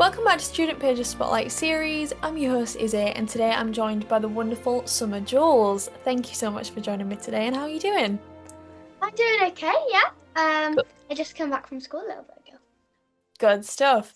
Welcome back to Student Pages Spotlight series. I'm your host Izzy, and today I'm joined by the wonderful Summer-Joules. Thank you so much for joining me today, and how are you doing? I'm doing okay, yeah. I just came back from school a little bit ago. Good stuff.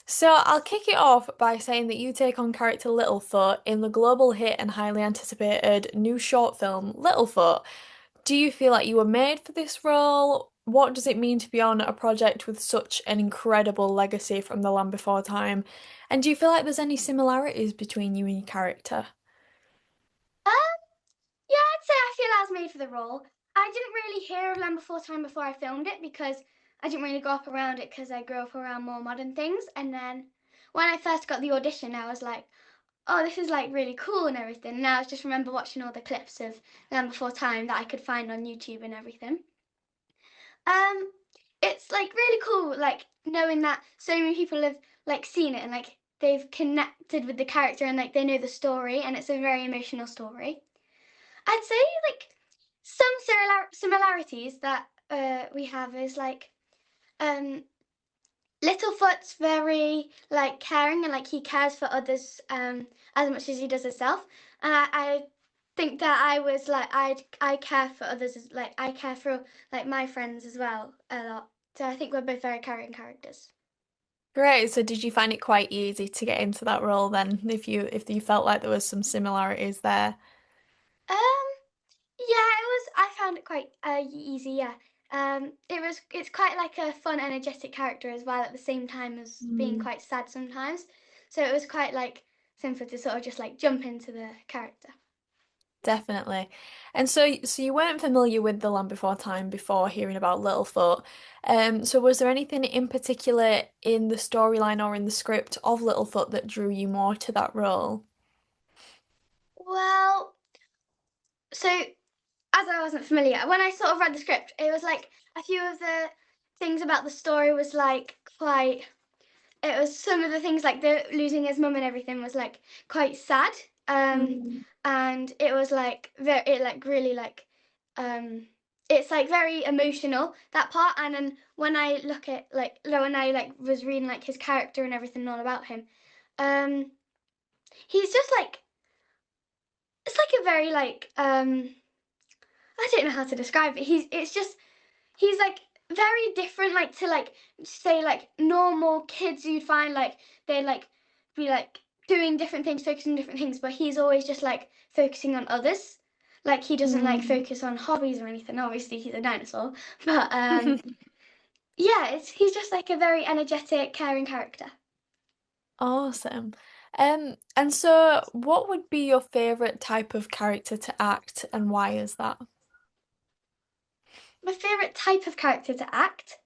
So I'll kick it off by saying that you take on character Littlefoot in the global hit and highly anticipated new short film Littlefoot. Do you feel like you were made for this role? What does it mean to be on a project with such an incredible legacy from the Land Before Time? And do you feel like there's any similarities between you and your character? Um, yeah, I'd say I feel I was made for the role. I didn't really hear of Land Before Time before I filmed it because I didn't really grow up around it because I grew up around more modern things. And then when I first got the audition, I was like, oh, this is like really cool and everything. And I just remember watching all the clips of Land Before Time that I could find on YouTube and everything. Um, it's like really cool, like knowing that so many people have like seen it and like they've connected with the character and like they know the story and it's a very emotional story. I'd say like some similarities that we have is like um Littlefoot's very like caring and like he cares for others as much as he does himself. And I think that I was like I care for others as like I care for like my friends as well a lot. So I think we're both very caring characters. Great. So did you find it quite easy to get into that role then, if you felt like there was some similarities there? Um yeah, it was I found it quite easy, yeah. It's quite like a fun energetic character as well at the same time as being Mm. quite sad sometimes. So it was quite like simple to sort of just like jump into the character. Definitely. And so you weren't familiar with The Land Before Time before hearing about Littlefoot. So was there anything in particular in the storyline or in the script of Littlefoot that drew you more to that role? Well, so as I wasn't familiar, when I sort of read the script, it was like a few of the things about the story was like quite. It was some of the things like the losing his mum and everything was like quite sad. Mm. And it was like very, it like really like, um, it's like very emotional that part. And then when I look at when I like was reading like his character and everything all about him, um, he's just like it's like a very like I don't know how to describe it. It's just he's like very different like to like say like normal kids you'd find like they like be like doing different things, focusing on different things, but he's always just like focusing on others. Like he doesn't like Mm. focus on hobbies or anything. Obviously he's a dinosaur. But yeah, it's he's just like a very energetic, caring character. Awesome. And so what would be your favorite type of character to act and why is that? My favourite type of character to act.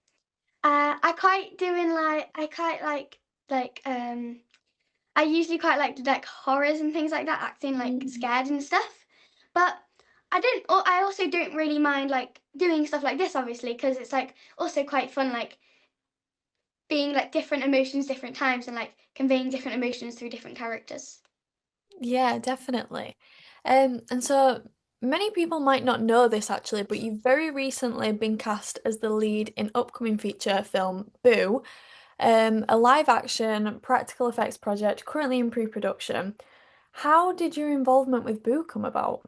I quite like I usually quite like to like horrors and things like that, acting like Mm. scared and stuff. But I also don't really mind like doing stuff like this, obviously, because it's like also quite fun, like being like different emotions, different times, and like conveying different emotions through different characters. Yeah, definitely. And so many people might not know this actually, but you've very recently been cast as the lead in upcoming feature film Boo, a live action practical effects project currently in pre-production. How did your involvement with Boo come about?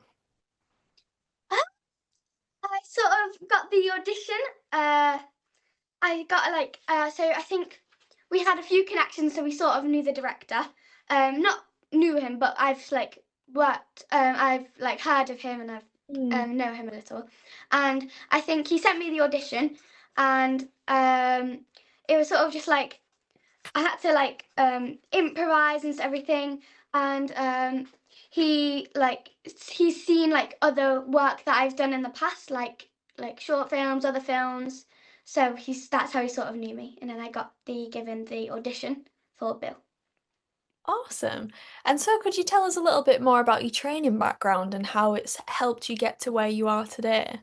I sort of got the audition. Uh, I got like so I think we had a few connections, so we sort of knew the director. Not knew him, but I've like worked. I've like heard of him and I've Mm. know him a little. And I think he sent me the audition, and it was sort of just like I had to like improvise and everything. And he's seen like other work that I've done in the past, like short films, other films. So he's that's how he sort of knew me. And then I got the given the audition for Bill. Awesome. And so could you tell us a little bit more about your training background and how it's helped you get to where you are today?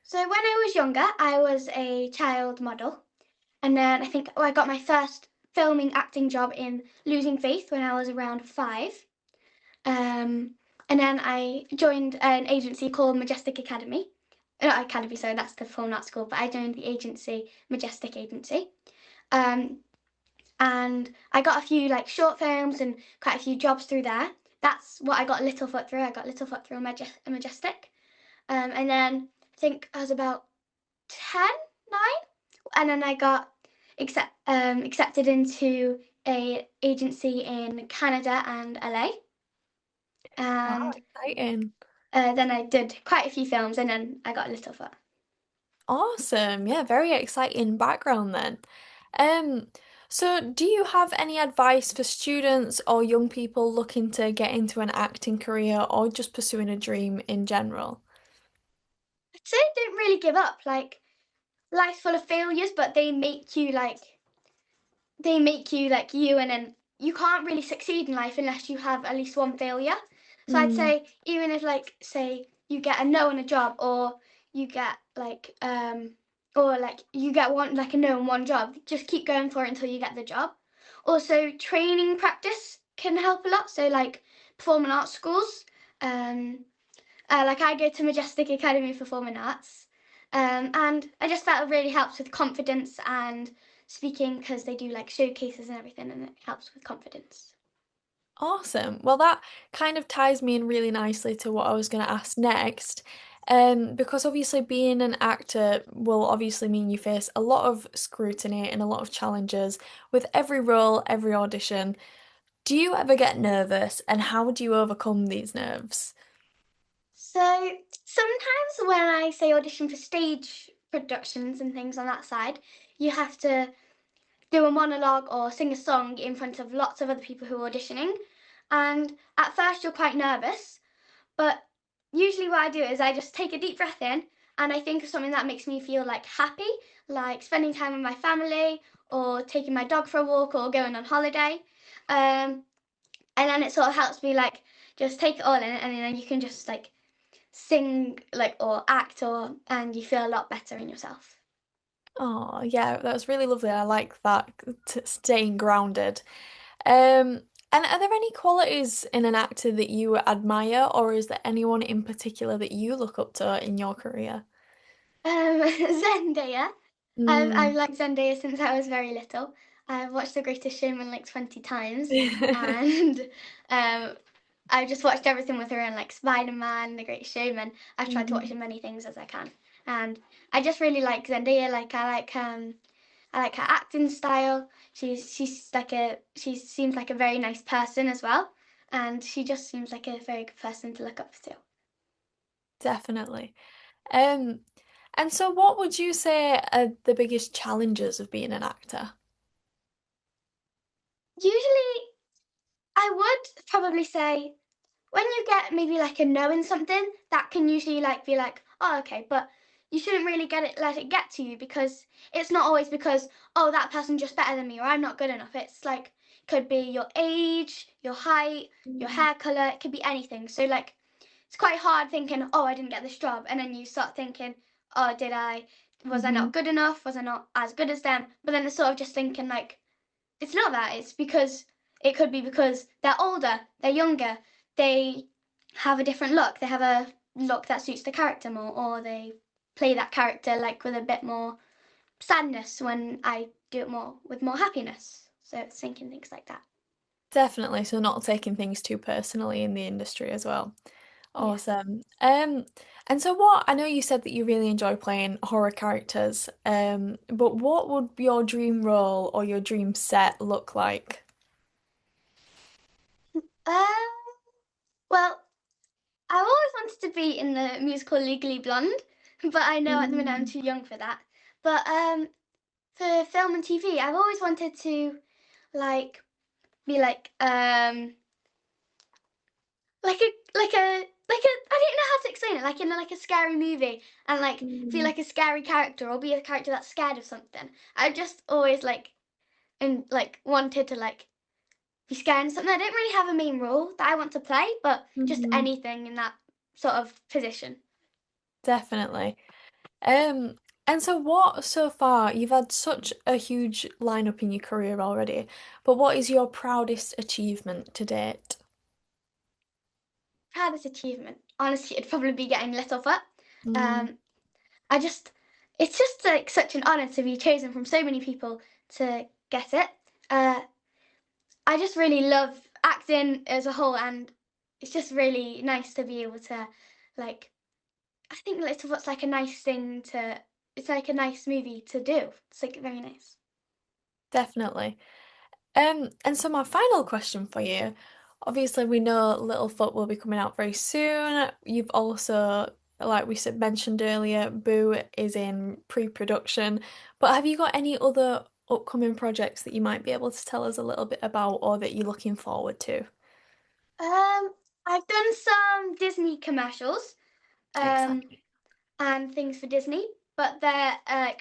So when I was younger, I was a child model, and then I think I got my first filming acting job in Losing Faith when I was around 5. Um, and then I joined an agency called Majestic Academy. Not Academy, sorry, that's the film, not school, but I joined the agency, Majestic Agency. Um, and I got a few like short films and quite a few jobs through there. That's what I got Littlefoot through. I got Littlefoot through a Majestic, and then I think I was about 10, 9, and then I got accepted into a agency in Canada and LA, Wow, and exciting. then I did quite a few films, and then I got Littlefoot. Awesome. Yeah, very exciting background then. Um, so do you have any advice for students or young people looking to get into an acting career or just pursuing a dream in general? I'd say don't really give up. Like life's full of failures, but they make you like you, and then you can't really succeed in life unless you have at least one failure. So I'd Mm, say even if like say you get a no on a job, or you get you get one like a no in one job, just keep going for it until you get the job. Also, training practice can help a lot. So like performing arts schools, um, like I go to Majestic Academy of Performing Arts, and I just felt it really helps with confidence and speaking because they do like showcases and everything, and it helps with confidence. awesome. Well, that kind of ties me in really nicely to what I was going to ask next. Because obviously being an actor will obviously mean you face a lot of scrutiny and a lot of challenges with every role, every audition. Do you ever get nervous and how do you overcome these nerves? So sometimes when I say audition for stage productions and things on that side, you have to do a monologue or sing a song in front of lots of other people who are auditioning. And at first you're quite nervous, but usually what I do is I just take a deep breath in and I think of something that makes me feel like happy, like spending time with my family or taking my dog for a walk or going on holiday. Um, and then it sort of helps me like just take it all in, and then you can just like sing like or act or and you feel a lot better in yourself. Oh, yeah, that's really lovely. I like that, staying grounded. Um, and are there any qualities in an actor that you admire, or is there anyone in particular that you look up to in your career? Zendaya. I've Mm. liked Zendaya since I was very little. I've watched The Greatest Showman like 20 times, and um, I've just watched everything with her, and like Spider-Man, The Greatest Showman. I've tried to watch Mhm. as many things as I can, and I just really like Zendaya. I like her acting style. She seems like a very nice person as well, and she just seems like a very good person to look up to. Definitely. Um, and so what would you say are the biggest challenges of being an actor? Usually, I would probably say when you get maybe like a no in something, that can usually like be like, oh okay, but you shouldn't really let it get to you, because it's not always because oh that person's just better than me or I'm not good enough. It's like could be your age, your height, your Mm. hair color. It could be anything. So like it's quite hard thinking, oh I didn't get this job, and then you start thinking, oh did I? Was I Hmm. not good enough? Was I not as good as them? But then it's sort of just thinking like it's not that. It's because it could be because they're older, they're younger, they have a different look. They have a look that suits the character more, or they play that character like with a bit more sadness when I do it more with more happiness. So it's thinking things like that. Definitely, so not taking things too personally in the industry as well. Yeah. Awesome. And so what, I know you said that you really enjoy playing horror characters, but what would your dream role or your dream set look like? Um, well, I always wanted to be in the musical Legally Blonde, but I know at the minute I'm Mm. too young for that. But for film and TV, I've always wanted to like be like a I don't know how to explain it, like in like a scary movie, and like feel Mm. like a scary character or be a character that's scared of something. I just always like and like wanted to like be scared of something. I don't really have a main role that I want to play, but just Mhm. anything in that sort of position. Definitely. Um, and so what so far, you've had such a huge lineup in your career already, but what is your proudest achievement to date? Proudest achievement. Honestly, it'd probably be getting Littlefoot. Mm. Um, I just, it's just like such an honor to be chosen from so many people to get it. Uh, I just really love acting as a whole, and it's just really nice to be able to, like, I think Littlefoot's like a nice thing to. It's like a nice movie to do. It's like very nice. Definitely. And so my final question for you, obviously we know Littlefoot will be coming out very soon. You've also, like we said mentioned earlier, Boo is in pre-production. But have you got any other upcoming projects that you might be able to tell us a little bit about or that you're looking forward to? Um, I've done some Disney commercials, um, Exciting. and things for Disney, but they're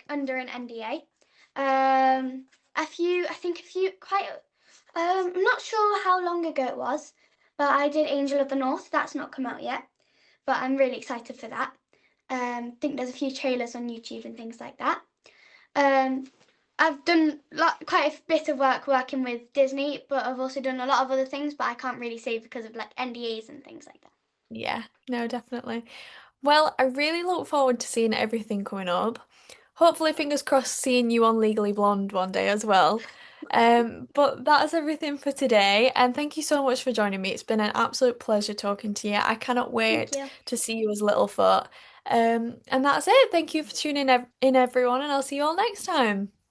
under an NDA. A few, I think a few, quite. I'm not sure how long ago it was, but I did Angel of the North. That's not come out yet, but I'm really excited for that. I think there's a few trailers on YouTube and things like that. Um, I've done quite a bit of work working with Disney, but I've also done a lot of other things, but I can't really say because of like NDAs and things like that. Yeah, no, definitely. Well, I really look forward to seeing everything coming up. Hopefully, fingers crossed, seeing you on Legally Blonde one day as well. But that's everything for today, and thank you so much for joining me. It's been an absolute pleasure talking to you. I cannot Thank wait you. to see you as Littlefoot. And that's it. Thank you for tuning in, everyone, and I'll see you all next time.